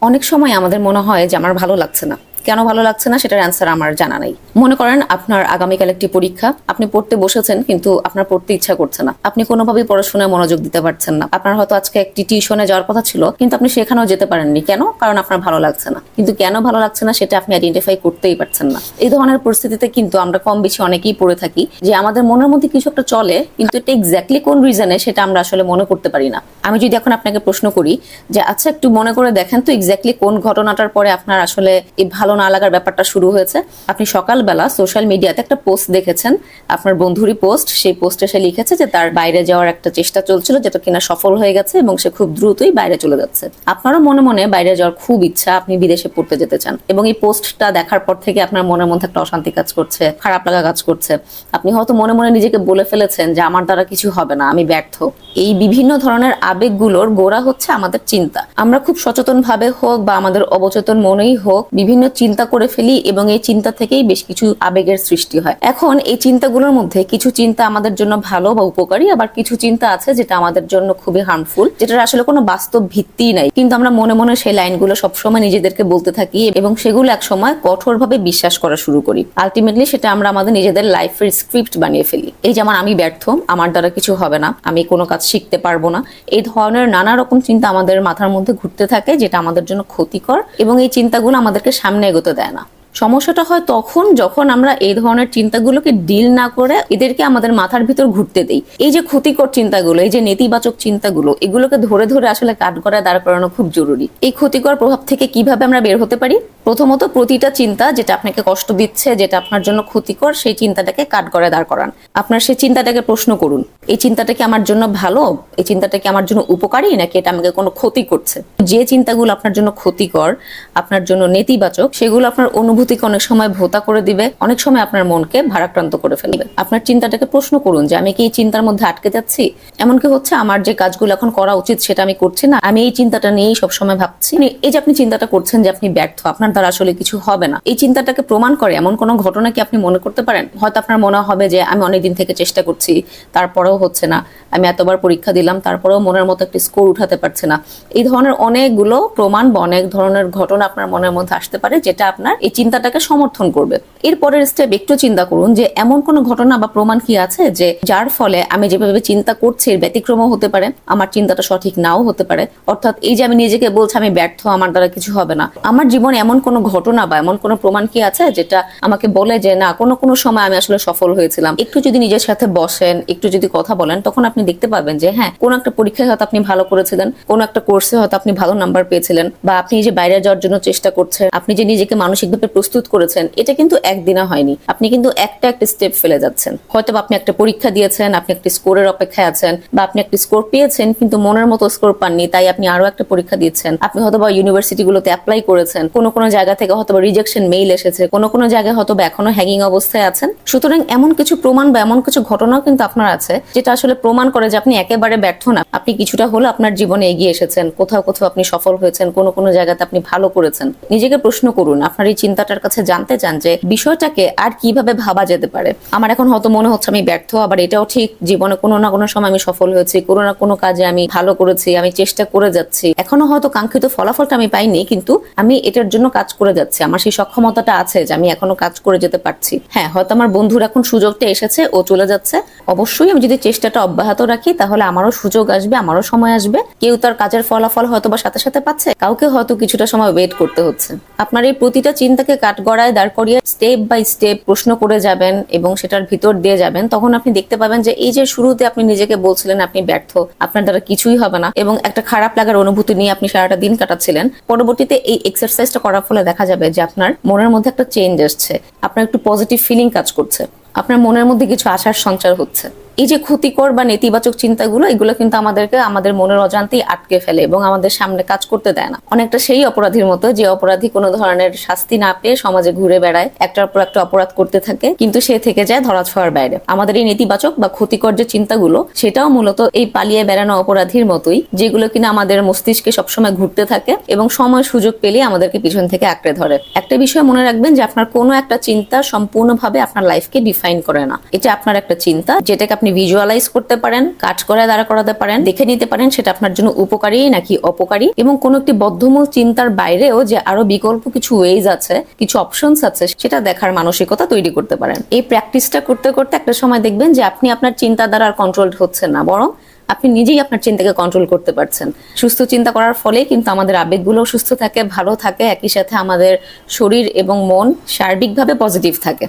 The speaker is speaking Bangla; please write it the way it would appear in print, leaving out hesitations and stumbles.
অনেক সময় আমাদের মনে হয় যে আমার ভালো লাগছে না। কেন ভালো লাগছে না সেটার অ্যান্সার আমার জানা নেই। মনে করেন আপনার আগামীকাল একটি পরীক্ষা, আপনি পড়তে বসেছেন কিন্তু আপনার পড়তে ইচ্ছা করছে না, আপনি কোনোভাবেই পড়াশোনায় মনোযোগ দিতে পারছেন না। আপনার হয়তো আজকে একটি টিউশনে যাওয়ার কথা ছিল কিন্তু আপনি সেখানেও যেতে পারেননি। কেন? কারণ আপনার ভালো লাগছে না। কিন্তু কেন ভালো লাগছে না সেটা আপনি আইডেন্টিফাই করতেই পারছেন না। এই ধরনের পরিস্থিতিতে কিন্তু আমরা কম বেশি অনেকেই পড়ে থাকি যে আমাদের মনের মধ্যে কিছু একটা চলে, কিন্তু এটা এক্স্যাক্টলি কোন রিজনে সেটা আমরা আসলে মনে করতে পারি না। আমি যদি এখন আপনাকে প্রশ্ন করি যে আচ্ছা একটু মনে করে দেখেন তো এক্স্যাক্টলি কোন ঘটনাটার পরে আপনার আসলে এই ভালো না লাগার ব্যাপারটা শুরু হয়েছে। আপনি সকালবেলা সোশ্যাল মিডিয়াতে একটা পোস্ট দেখেছেন, আপনার বন্ধুরই পোস্ট, সেই পোস্টে সে লিখেছে যে তার বাইরে যাওয়ার একটা চেষ্টা চলছিল যেটা কিনা সফল হয়ে গেছে এবং সে খুব দ্রুতই বাইরে চলে যাচ্ছে। আপনারও মনে মনে বাইরে যাওয়ার খুব ইচ্ছা, আপনি বিদেশে পড়তে যেতে চান এবং এই পোস্টটা দেখার পর থেকে আপনার মনের মধ্যে একটা অশান্তি কাজ করছে, খারাপ লাগা কাজ করছে। আপনি হয়তো মনে মনে নিজেকে বলে ফেলেছেন যে আমার দ্বারা কিছু হবে না, আমি ব্যর্থ। এই বিভিন্ন ধরনের আবেগগুলোর গোড়া হচ্ছে আমাদের চিন্তা। আমরা খুব সচেতন ভাবে হোক বা আমাদের অবচেতন মনেই হোক বিভিন্ন চিন্তা করে ফেলি এবং এই চিন্তা থেকেই বেশ কিছু আবেগের সৃষ্টি হয়। এখন এই চিন্তাগুলোর মধ্যে কিছু চিন্তা আমাদের জন্য ভালো বা উপকারী, আবার কিছু চিন্তা আছে যেটা আমাদের জন্য খুবই হার্মফুল, যেটার আসলে কোনো বাস্তব ভিত্তি নাই, কিন্তু আমরা মনে মনে সেই লাইনগুলো সবসময় নিজেদেরকে বলতে থাকি এবং সেগুলো এক সময় কঠোরভাবে বিশ্বাস করা শুরু করি। আলটিমেটলি সেটা আমরা আমাদের নিজেদের লাইফের স্ক্রিপ্ট বানিয়ে ফেলি। এই যেমন আমি ব্যর্থ, আমার দ্বারা কিছু হবে না, আমি কোনো কাজ শিখতে পারবো না, এই ধরনের নানা রকম চিন্তা আমাদের মাথার মধ্যে ঘুরতে থাকে যেটা আমাদের জন্য ক্ষতিকর এবং এই চিন্তাগুলো আমাদেরকে সামনে এগোতে দেয় না। সমস্যাটা হয় তখন যখন আমরা এই ধরনের চিন্তাগুলোকে ডিল না করে এদেরকে আমাদের মাথার ভিতর ঘুরতে দেই। এই যে ক্ষতিকর চিন্তাগুলো, এই যে নেতিবাচক চিন্তাগুলো, এগুলোকে ধরে ধরে আসলে কাঠগড়ায় দাঁড় করানো খুব জরুরি। এই ক্ষতিকর প্রভাব থেকে কিভাবে আমরা বের হতে পারি? প্রথমত, প্রতিটা চিন্তা যেটা আপনাকে কষ্ট দিচ্ছে, যেটা আপনার জন্য ক্ষতিকর, সেই চিন্তাটাকে কাঠগড়ায় দাঁড় করান। আপনার সেই চিন্তাটাকে প্রশ্ন করুন, এই চিন্তাটা কি আমার জন্য ভালো? এই চিন্তাটা কি আমার জন্য উপকারী, নাকি এটা আমাকে কোনো ক্ষতি করছে? যে চিন্তাগুলো আপনার জন্য ক্ষতিকর, আপনার জন্য নেতিবাচক, সেগুলো আপনার অনুভূতিকে অনেক সময় ভোতা করে দিবে, অনেক সময় আপনার মনকে ভারাক্রান্ত করে ফেলবে। আপনার চিন্তাটাকে প্রশ্ন করুন যে আমি কি এই চিন্তার মধ্যে আটকে যাচ্ছি? এমনকি হচ্ছে আমার যে কাজগুলো এখন করা উচিত সেটা আমি করছি না, আমি এই চিন্তাটা নিয়েই সবসময় ভাবছি। এই যে আপনি চিন্তাটা করছেন যে আপনি ব্যর্থ, আপনার দ্বারা আসলে কিছু হবে না, এই চিন্তাটাকে প্রমাণ করে এমন কোনো ঘটনা কি আপনি মনে করতে পারেন? হয়তো আপনার মনে হবে যে আমি অনেকদিন থেকে চেষ্টা করছি, তারপরেও হচ্ছে না, আমি এতবার পরীক্ষা দিলাম, তারপরেও মনের মতো একটি স্কোর উঠাতে পারছে না। এই ধরনের অনেকগুলো প্রমাণ বা অনেক ধরনের ঘটনা আপনার মনের মধ্যে আসতে পারে যেটা আপনার এই চিন্তাটাকে সমর্থন করবে। এরপরের স্টেপ একটু চিন্তা করুন যে এমন কোনো ঘটনা বা প্রমাণ কি আছে যে যার ফলে আমি যেভাবে চিন্তা করছি এর ব্যতিক্রমও হতে পারে, আমার চিন্তাটা সঠিক নাও হতে পারে। অর্থাৎ এই যে আমি নিজেকে বলছি আমি ব্যর্থ, আমার দ্বারা কিছু হবে না, আমার জীবনে এমন কোনো ঘটনা বা এমন কোনো প্রমাণ কি আছে যেটা আমাকে বলে যে না, কোনো কোনো সময় আমি আসলে সফল হয়েছিলাম? একটু যদি নিজের সাথে বসেন, একটু যদি কথা বলেন, তখন আপনি দেখতে পাবেন যে হ্যাঁ, কোনো একটা পরীক্ষায় হয়তো আপনি ভালো করেছিলেন, কোনো একটা কোর্সে হয়তো আপনি ভালো নাম্বার পেয়েছিলেন, বা আপনি যে বাইরে যাওয়ার জন্য চেষ্টা করছেন, আপনি যে নিজেকে মানসিকভাবে প্রস্তুত করেছেন, এটা কিন্তু একদিনে হয়নি। আপনি কিন্তু একটা একটা স্টেপ ফেলে যাচ্ছেন। হয়তো আপনি একটা পরীক্ষা দিয়েছেন, আপনি একটা স্কোরের অপেক্ষায় আছেন, বা আপনি একটা স্কোর পেয়েছেন কিন্তু মনের মতো স্কোর পাননি, তাই আপনি আরো একটা পরীক্ষা দিয়েছেন। আপনি হয়তো বা ইউনিভার্সিটিগুলোতে অ্যাপ্লাই করেছেন, কোনো কোনো জায়গা থেকে হয়তো রিজেকশন মেইল এসেছে, কোনো কোনো জায়গায় হয়তো এখনো হ্যাঙ্গিং অবস্থায় আছেন। সুতরাং এমন কিছু প্রমাণ বা এমন কিছু ঘটনাও কিন্তু আপনার আছে যেটা আসলে প্রমাণ করে যে আপনি একেবারে ব্যর্থ না, আপনি কিছুটা হলো আপনার জীবনে এগিয়ে এসেছেন, কোথাও কোথাও আপনি সফল হয়েছেন, কোনো কোনো জায়গাতে আপনি ভালো করেছেন। নিজেকে প্রশ্ন করুন, আপনার এই চিন্তাটার কাছে জানতে চান যে বিষয়টাকে আর কিভাবে ভাবা যেতে পারে। আমার এখন হয়তো মনে হচ্ছে আমি ব্যর্থ, আবার এটাও ঠিক জীবনে কোনো না কোনো সময় আমি সফল হয়েছি, কোনো না কোনো কাজে আমি ভালো করেছি, আমি চেষ্টা করে যাচ্ছি, এখনো হয়তো কাঙ্ক্ষিত ফলাফলটা আমি পাইনি কিন্তু আমি এটার জন্য কাজ করে যাচ্ছি, আমার সেই সক্ষমতাটা আছে যে আমি এখনো কাজ করে যেতে পারছি। হ্যাঁ, হয়তো আমার বন্ধুর এখন সুযোগটা এসেছে, ও চলে যাচ্ছে, অবশ্যই আমি যদি চেষ্টাটা অব্যাহত রাখি তাহলে আমারও সুযোগ আসবে, আমারও সময় আসবে। কেউ তার কাজের ফলাফল হয়তো বা সাথে সাথে পাচ্ছে, কাউকে হয়তো কিছুটা সময় ওয়েট করতে হচ্ছে। আপনার এই প্রতিটা চিন্তাকে কাঠগড়ায় দাঁড় করিয়ে স্টেপ বাই স্টেপ প্রশ্ন করে যাবেন এবং সেটার ভিতর দিয়ে যাবেন, তখন আপনি দেখতে পাবেন যে এই যে শুরুতে আপনি নিজেকে বলছিলেন আপনি ব্যর্থ, আপনার দ্বারা কিছুই হবে না এবং একটা খারাপ লাগার অনুভূতি নিয়ে আপনি সারাটা দিন কাটাচ্ছিলেন, পরবর্তীতে এই এক্সারসাইজটা করার ফলে দেখা যাবে যে আপনার মনের মধ্যে একটা চেঞ্জ আসছে, আপনার একটু পজিটিভ ফিলিং কাজ করছে, আপনার মনের মধ্যে কিছু আশার সঞ্চার হচ্ছে। এই যে ক্ষতিকর বা নেতিবাচক চিন্তাগুলো, এগুলো কিন্তু আমাদেরকে আমাদের মনের অজান্তেই আটকে ফেলে এবং আমাদের সামনে কাজ করতে দেয় না। অনেকটা সেই অপরাধীর মতো যে অপরাধী কোনো ধরনের শাস্তি না পেয়ে সমাজে ঘুরে বেড়ায়, একটার পর একটা অপরাধ করতে থাকে কিন্তু সে থেকে যায় ধরাছোঁয়ার বাইরে। আমাদের এই নেতিবাচক বা ক্ষতিকর যে চিন্তাগুলো, সেটাও মূলত এই পালিয়ে বেড়ানো অপরাধীর মতোই, যেগুলো কিনা আমাদের মস্তিষ্কে সবসময় ঘুরতে থাকে এবং সময় সুযোগ পেলে আমাদেরকে পিছন থেকে আঁকড়ে ধরে। একটা বিষয় মনে রাখবেন যে আপনার কোনো একটা চিন্তা সম্পূর্ণভাবে আপনার লাইফকে ডিফাইন করে না। এটা আপনার একটা চিন্তা যেটাকে আপনি আপনি ভিজুয়ালাইজ করতে পারেন, কাজ করে দাঁড়া করাতে পারেন, দেখে নিতে পারেন সেটা আপনার জন্য উপকারী নাকি অপকারী, এবং কোনো একটি বদ্ধমূল চিন্তার বাইরেও যে আরো বিকল্প কিছু ওয়েজ আছে, কিছু অপশনস আছে, সেটা দেখার মানসিকতা তৈরি করতে পারেন। এই প্র্যাকটিসটা করতে করতে একটা সময় দেখবেন যে আপনি আপনার চিন্তা দ্বারা আর কন্ট্রোল হচ্ছেন না, বরং আপনি নিজেই আপনার চিন্তাকে কন্ট্রোল করতে পারছেন। সুস্থ চিন্তা করার ফলে কিন্তু আমাদের আবেগগুলো সুস্থ থাকে, ভালো থাকে, একই সাথে আমাদের শরীর এবং মন সার্বিকভাবে পজিটিভ থাকে।